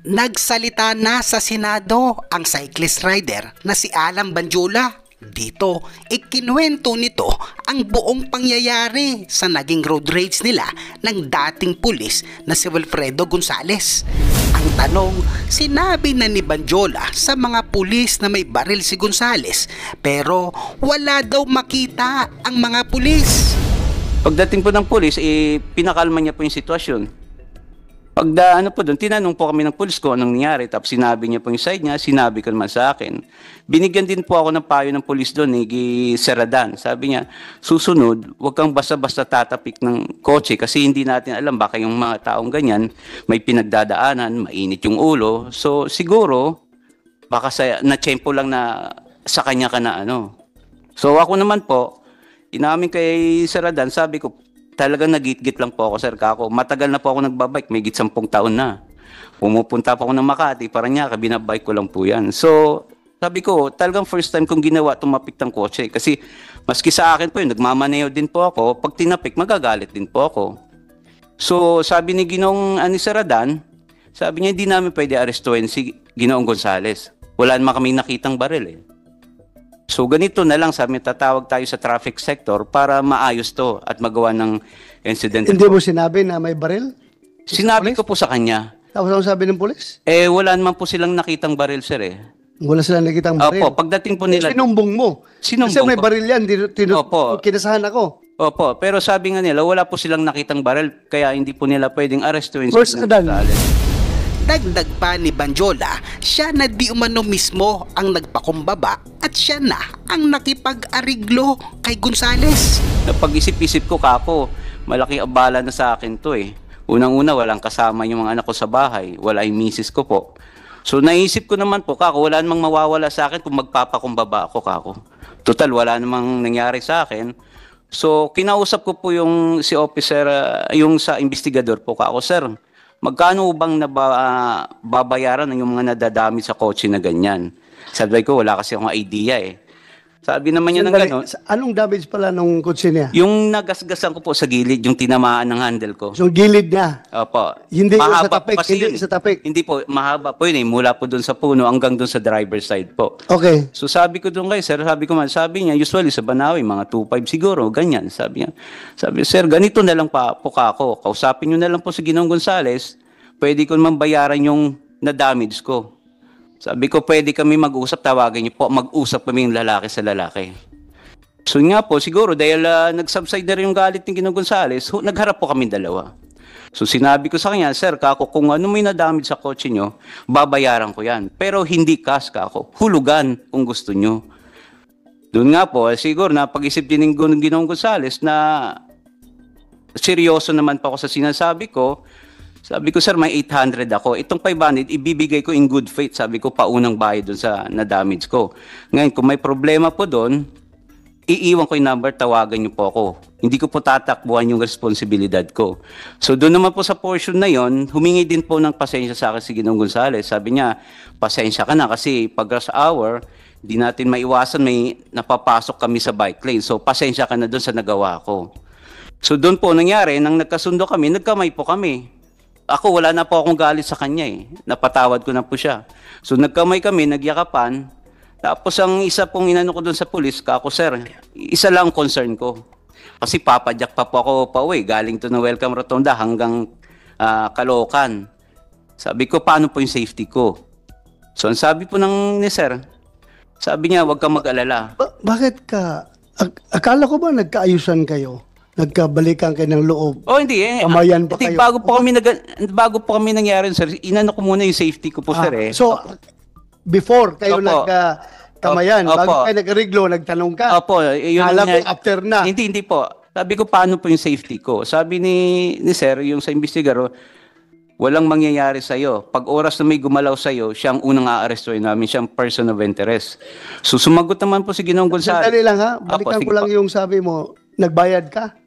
Nagsalita na sa Senado ang cyclist rider na si Alan Banjola. Dito, ikinuwento nito ang buong pangyayari sa naging road rage nila ng dating pulis na si Wilfredo Gonzales. Ang tanong, sinabi na ni Banjola sa mga pulis na may baril si Gonzales pero wala daw makita ang mga pulis. Pagdating po ng pulis, pinakalma niya po yung sitwasyon. Ano po doon, tinanong po kami ng pulis ko anong nangyari, tapos sinabi niya po yung side niya, sinabi ko naman sa akin. Binigyan din po ako ng payo ng pulis doon, ni Seradan. Sabi niya, susunod, huwag kang basta-basta tatapik ng kotse kasi hindi natin alam baka yung mga taong ganyan, may pinagdadaanan, mainit yung ulo. So siguro, baka na-tsempo lang na sa kanya ka na ano. So ako naman po, inamin kay Seradan, sabi ko, talagang nagit-git lang po ako, Sir Kako. Matagal na po ako nagbabike, may 10 taon na. Pumupunta po ako ng Makati, Paranaque, binabike ko lang po yan. So, sabi ko, talagang first time kong ginawa tumapik ng kotse. Kasi, maski sa akin po yun, nagmamaneo din po ako. Pag tinapik, magagalit din po ako. So, sabi ni Ginoong Seradan, sabi niya, hindi namin pwede arestuhin si Ginoong Gonzales. Wala naman kami nakitang baril eh. So ganito na lang, sabi tatawag tayo sa traffic sector para maayos to at magawa ng incident. Hindi mo sinabi na may baril? Sinabi ko po sa kanya. Tapos ano sabi ng pulis? Wala naman po silang nakitang baril, sir eh. Wala silang nakitang baril? Opo, pagdating po nila. Sinumbong mo? Sinumbong kasi may ko. baril yan, Opo. Kinasahan ako. Opo, pero sabi nga nila, wala po silang nakitang baril, kaya hindi po nila pwedeng arestuin. First Adan. Dagdag pa ni Banjola, siya na di umano mismo ang nagpakumbaba at siya na ang nakipag-ariglo kay Gonzales. Napag-isip-isip ko, Kako, malaki abala na sa akin to eh. Unang-una, walang kasama yung mga anak ko sa bahay, wala yung misis ko po. So naisip ko naman po, Kako, wala namang mawawala sa akin kung magpapakumbaba ako, Kako. Total, wala namang nangyari sa akin. So kinausap ko po yung si officer, yung sa investigador po, Kako, sir, magkano bang babayaran ng yung mga nadadami sa kotse na ganyan? Sabi ko, wala kasi akong idea eh. Sabi naman niya ng gano'n. Anong damage pala nung kotse niya? Yung nagasgasan ko po sa gilid, yung tinamaan ng handle ko. So gilid niya? Opo. Hindi mahaba sa tapik? Hindi sa tapik? Hindi po, mahaba po yun eh. Mula po doon sa puno hanggang doon sa driver's side po. Okay. So sabi ko doon kay sir, sabi niya, usually sa Banawi, mga 2.5 siguro, ganyan. Sabi niya, sir, ganito na lang po ako. Kausapin niyo na lang po si Ginoong Gonzales, pwede ko naman bayaran yung na-damage ko. Sabi ko, pwede kami mag-usap, tawagin niyo po, mag-usap kami yung lalaki sa lalaki. So nga po, siguro, dahil nag-subside na rin yung galit ni Ginoong Gonzales, nagharap po kami dalawa. So sinabi ko sa kanya, sir, Kako, kung ano may na-damage sa kotse nyo, babayaran ko yan. Pero hindi cash, Kako, hulugan kung gusto nyo. Doon nga po, siguro, napag-isip din ng Ginoong Gonzales na seryoso naman pa ako sa sinasabi ko. Sabi ko, sir, may 800 ako. Itong 500, ibibigay ko in good faith. Sabi ko, paunang bayad doon sa na-damage ko. Ngayon, kung may problema po doon, iiwan ko yung number, tawagan niyo po ako. Hindi ko po tatakbuhan yung responsibilidad ko. So, doon naman po sa portion na yon, humingi din po ng pasensya sa akin si Ginoong Gonzales. Sabi niya, pasensya ka na kasi pag rush hour, hindi natin maiwasan, may napapasok kami sa bike lane. So, pasensya ka na doon sa nagawa ko. So, doon po nangyari, nang nagkasundo kami, nagkamay po kami. Ako, wala na po akong galit sa kanya eh. Napatawad ko na po siya. So nagkamay kami, nagyakapan. Tapos ang isa pong inano ko doon sa pulis, Kako, sir, isa lang concern ko. Kasi papadyak pa po ako pauwi. Galing to ng Welcome Rotonda hanggang Caloocan. Sabi ko, paano po yung safety ko? So ang sabi po ni sir, sabi niya, huwag kang mag-alala. Bakit ka? Akala ko ba nagkaayusan kayo? Nagkabalikan kayo ng loob? Oh, hindi eh. Kamayan pa kayo? Bago po kami nangyari, sir, inano ko muna yung safety ko po, sir eh. So, before kayo nagkamayan, bago kayo nag-reglo, nagtanong ka? Opo. Alam ko after na. Hindi po. Sabi ko, paano po yung safety ko? Sabi ni sir, yung sa investigaro, walang mangyayari sa'yo. Pag oras na may gumalaw sa'yo, siya ang unang aarestuin namin, siyang person of interest. So, sumagot naman po si Ginoong Gonzales. Sandali lang ha, balikan ko lang yung sabi mo, nagbayad ka?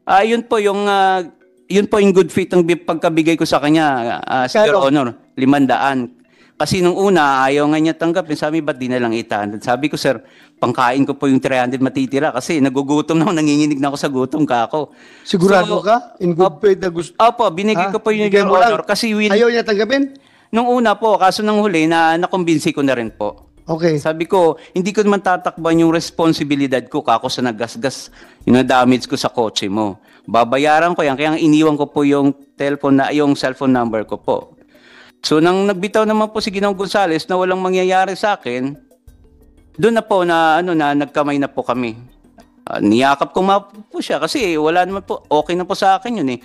Yun po yung good faith ng pagkabigay ko sa kanya, Your Honor, 500. Kasi nung una, ayaw nga niya tanggapin. Sabi, ba't di na lang 800? Sabi ko, sir, pangkain ko po yung 300 matitira kasi nagugutom na ako, nanginginig na ako sa gutom, Kako. Sigurado ka? In good faith na gusto? Opo, binigay ko po yung Your Honor. Kasi ayaw niya tanggapin? Nung una po, kaso nang huli na nakumbinsi ko na rin po. Okay. Sabi ko, hindi ko naman tatakban yung responsibilidad ko kako sa nagasgas, yung na-damage ko sa kotse mo. Babayaran ko yan, kaya iniwan ko po yung yung cellphone number ko po. So nang nagbitaw naman po si Ginoong Gonzales na walang mangyayari sa akin, doon na po na nagkamay na po kami. Niyakap ko po siya kasi wala naman po, okay na po sa akin yun eh.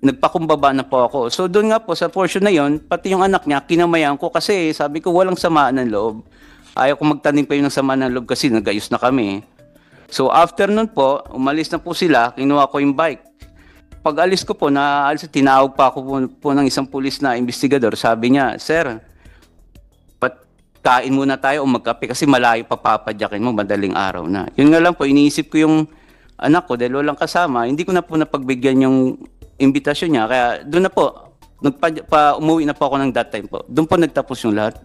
Nagpakumbaba na po ako. So doon nga po sa portion na yon, pati yung anak niya kinamayan ko kasi sabi ko walang samaan ng loob. Ayaw ko magtanim pa yun ng sama ng loob kasi nagayos na kami. So after nun po, umalis na po sila, kinuha ko yung bike. Pag alis ko po, tinawag pa ako po ng isang pulis na investigador. Sabi niya, "Sir, kain muna tayo o magkape kasi malayo pa papadyakin mo, madaling araw na." Yun nga lang po, iniisip ko yung anak ko dahil walang kasama. Hindi ko na po napagbigyan yung imbitasyon niya. Kaya doon na po, umuwi na po ako ng that time po. Doon po nagtapos yung lahat.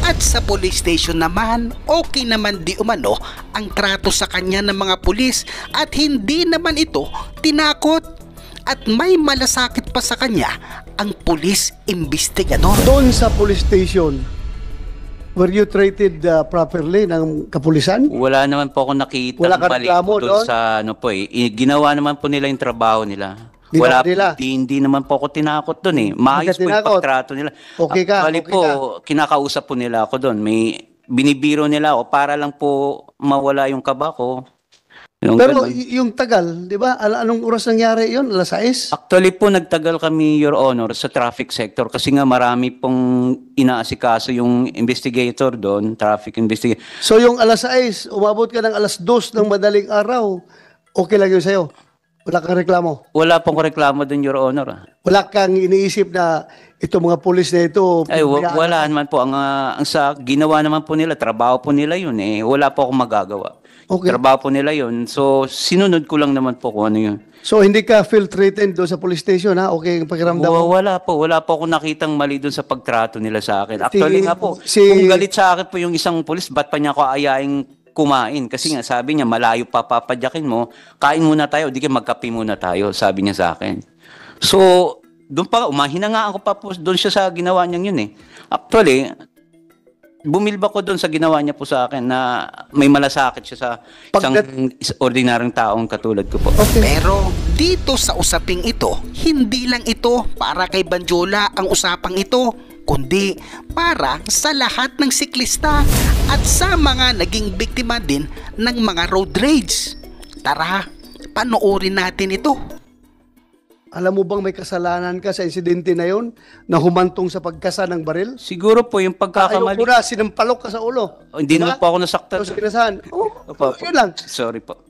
At sa police station naman, okay naman di umano ang trato sa kanya ng mga pulis at hindi naman ito tinakot. At may malasakit pa sa kanya ang police investigador. Doon sa police station, were you treated properly ng kapulisan? Wala naman po ako nakita Wala ka balik reklamo doon doon? sa ginawa naman po nila yung trabaho nila. Ginawa nila? Hindi naman po ako tinakot doon eh. Maayos po yung tinakot? pagtrato nila. Okay ka, Actually okay po, ka. kinakausap po nila ako doon. May binibiro nila ako para lang po mawala yung kaba ko. Yung Pero ganun. yung tagal, di ba? Anong oras nangyari yun? Alas 6? Actually po, nagtagal kami, Your Honor, sa traffic sector kasi nga marami pong inaasikaso yung investigator doon, traffic investigator. So yung alas 6, umabot ka ng alas 2 ng madaling araw, okay lang yun sa'yo? Wala kang reklamo? Wala pong reklamo doon, Your Honor. Wala kang iniisip na itong mga pulis na ito? Ay, wala naman po. Ang sa ginawa naman po nila, trabaho po nila yun eh. Wala po akong magagawa. Okay. Trabaho po nila yun. So, sinunod ko lang naman po kung ano yun. So hindi ka feel threatened doon sa police station, ha? Okay ang pakiramdam mo? Wala po. Wala po akong nakitang mali doon sa pagtrato nila sa akin. Actually nga po, si- kung galit sa akin po yung isang pulis, ba't pa niya ako ayaing kumain? Kasi nga sabi niya, malayo pa papadyakin mo, kain muna tayo, di ka magkape muna tayo, sabi niya sa akin. So, doon pa, hinangaan ko pa po doon siya sa ginawa niyang yun eh. Actually, bumilba ko doon sa ginawa niya po sa akin na may malasakit siya sa isang ordinaryong taong katulad ko po. Okay. Pero dito sa usaping ito, hindi lang ito para kay Banjola ang usapang ito, kundi para sa lahat ng siklista at sa mga naging biktima din ng mga road rage. Tara, panoorin natin ito. Alam mo bang may kasalanan ka sa insidente na yon na humantong sa pagkasa ng baril? Siguro po yung Ayaw pagkakamali. ko na, sinampalok ka sa ulo. Hindi naman po ako nasaktan. Tapos kinasahan. Opo. Yun lang. Sorry po.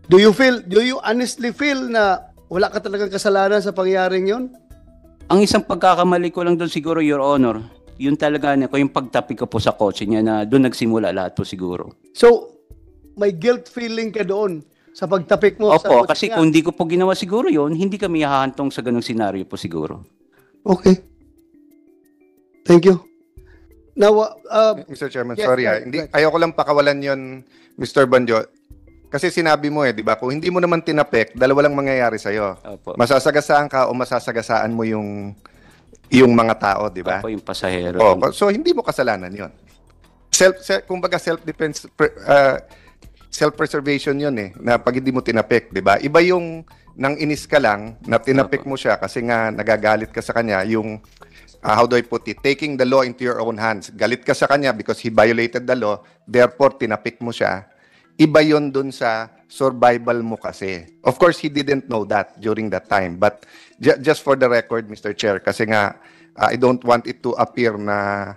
Do you honestly feel na wala ka talagang kasalanan sa pangyaring yon? Ang isang pagkakamali ko lang doon siguro, Your Honor, yun talaga ko yung pagtapi ko po sa kotse niya na doon nagsimula lahat po siguro. So, may guilt feeling ka doon sa pagtapik mo sa Opo, kotse kasi niya? kung hindi ko po ginawa siguro yun, hindi kami hahantong sa ganung senaryo po siguro. Okay. Thank you. Now, Mr. Chairman, yes, sorry. right, Hindi, right. ayoko lang pakawalan yon, Mr. Banjo. Kasi sinabi mo di ba? Kung hindi mo naman tinapik, dalawa lang mangyayari sa'yo. Opo. Masasagasaan ka o masasagasaan mo yung mga tao, di ba? Opo, yung pasahero. So hindi mo kasalanan yon. Kumbaga self-defense, self-preservation yun na pag hindi mo tinapik, di ba? Iba yung nang inis ka lang, na tinapik mo siya kasi nga nagagalit ka sa kanya, yung how do I put it, taking the law into your own hands. Galit ka sa kanya because he violated the law, therefore tinapik mo siya. Iba yon dun sa survival mo kasi. Of course, he didn't know that during that time. But just for the record, Mr. Chair, kasi nga, I don't want it to appear na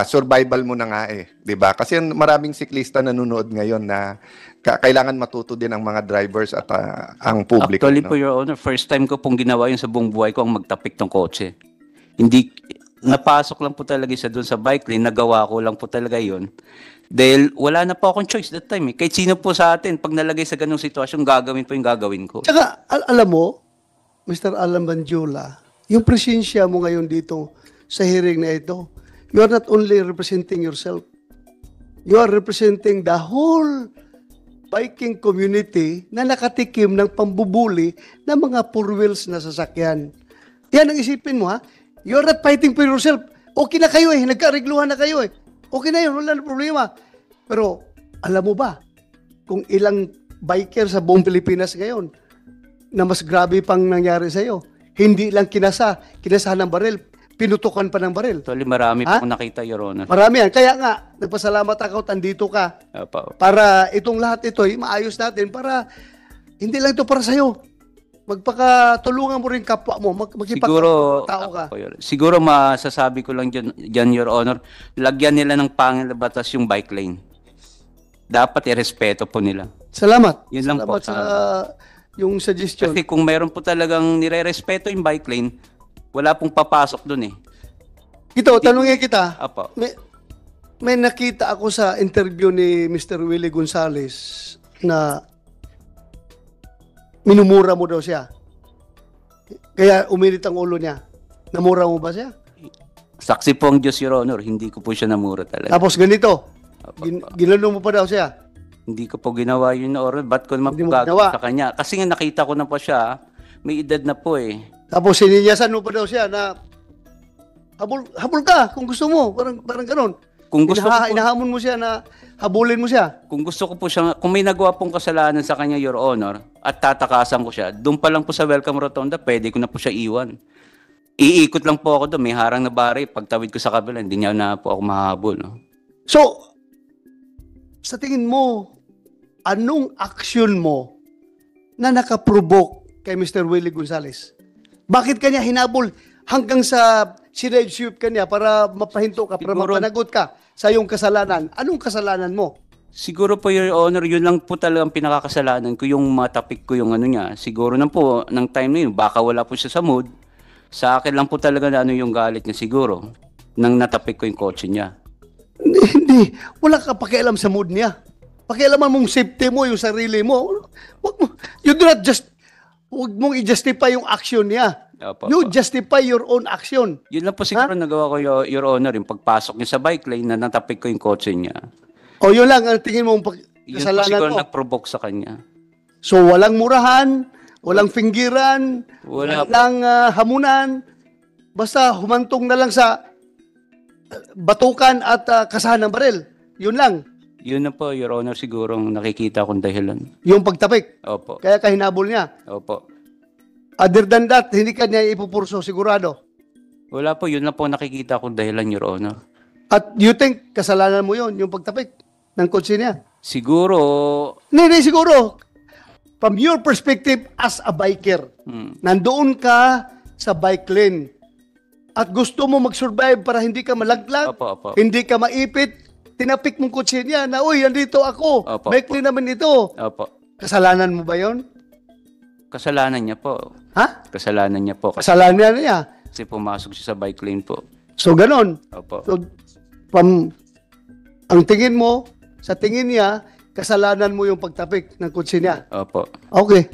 survival mo na nga di ba? Kasi maraming siklista nanonood ngayon na kailangan matuto din ang mga drivers at ang publiko. Actually po, Your Honor, first time ko pong ginawa yun sa buong buhay ko ang magtapik ng kotse. Hindi, napasok lang po talaga siya doon sa bike lane, nagawa ko lang po talaga yun. Dahil wala na po akong choice that time. Kahit sino po sa atin, pag nalagay sa ganung sitwasyon, gagawin po yung gagawin ko. tsaka, alam mo, Mr. Alan Banjola, yung presensya mo ngayon dito sa hearing na ito, you are not only representing yourself, you are representing the whole biking community na nakatikim ng pambubuli ng mga four wheels na sasakyan. Yan ang isipin mo, ha? You're not fighting for yourself. Okay na kayo eh. Nagkaregluhan na kayo eh. Okay na yun. Wala na problema. Pero, alam mo ba, kung ilang biker sa buong Pilipinas ngayon na mas grabe pang nangyari sa'yo, hindi lang kinasahan ng baril, pinutukan pa ng baril. Actually, marami Ha? po nakita, Your Honor. Marami yan. Kaya nga, nagpasalamat ako, andito ka. Opo. Para itong lahat ito, maayos natin. Para, hindi lang ito para sa'yo. Magpakatulungan mo rin kapwa mo. Siguro, Tao ka. siguro masasabi ko lang dyan, Your Honor, lagyan nila ng pangil na batas yung bike lane. Dapat irespeto po nila. Salamat. Yun lang Salamat po. sa yung suggestion. Kasi kung meron po talagang nire-respeto yung bike lane, wala pong papasok dun eh. Ito, tanungin kita. Apo. May nakita ako sa interview ni Mr. Willie Gonzales na minumura mo daw siya. Kaya uminit ang ulo niya. Namura mo ba siya? Saksi po ang Diyos, Your Honor. Hindi ko po siya namura talaga. Tapos ganito, Apo. ginano mo pa daw siya. Hindi ko po ginawa yun, Your Honor. Ba't ko naman Hindi po mo ginawa? gagawin sa kanya? Kasi nga nakita ko na po siya, may edad na po eh. Tapos sininyasan mo pa daw siya na habol ka kung gusto mo. Parang ganun. Kung gusto ko po, Inahamon mo siya na habulin mo siya. kung gusto ko po siya, kung may nagawa pong kasalanan sa kanya, Your Honor, at tatakasan ko siya, doon pa lang po sa Welcome Rotonda, pwede ko na po siya iwan. Iikot lang po ako doon, may harang na bari, pagtawid ko sa kabila, hindi niya na po ako mahabol. No? So, sa tingin mo, anong action mo na nakaprovoke kay Mr. Willie Gonzales? Bakit kanya hinabol hanggang sa sinide-sweep kanya para mapahinto ka, para Siguro- mapanagot ka sa iyong kasalanan? Anong kasalanan mo? Siguro po, Your Honor, yun lang po talagang pinakakasalanan ko, yung matapik ko yung ano niya. Siguro na po, ng time na yun, baka wala po siya sa mood. Sa akin lang po talaga na ano yung galit niya siguro, nang natapik ko yung kotse niya. Hindi. Wala ka pakialam sa mood niya. Pakialaman mong safety mo, yung sarili mo. You do not huwag mong i-justify yung action niya. Opo, You opo. justify your own action. Yun lang po siguro nagawa ko, Your Honor, yung pagpasok niya sa bike lane na natapik ko yung kotse niya. O yun lang, ang tingin mong Yun po kasalanan siguro mo. nag-provoke sa kanya. So walang murahan, walang finggiran, Wala. walang hamunan. Basta humantong na lang sa batukan at kasahan ng baril. Yun lang. Yun na po, Your Honor, siguro ang nakikita kong dahilan. Yung pagtapik. Opo. Kaya kahinabol niya. Opo. Other than that, hindi ka niya ipupurso, sigurado. Wala po, yun na po nakikita kong dahilan, Your Honor. At you think kasalanan mo yun, yung pagtapik ng kotse niya? Siguro, Hindi, siguro. From your perspective as a biker, nandoon ka sa bike lane at gusto mo mag-survive para hindi ka malaglag, Opo. hindi ka maipit, tinapik mong kotse niya na, uy, andito ako, Opo, bike lane naman ito. opo. Kasalanan mo ba yon? Kasalanan niya po. Ha? Kasalanan niya po. Kasalanan niya. Kasi pumasok siya sa bike lane po. So, ganon. Opo. So, ang tingin mo, sa tingin niya, kasalanan mo yung pagtapik ng kotse niya. Opo. Okay.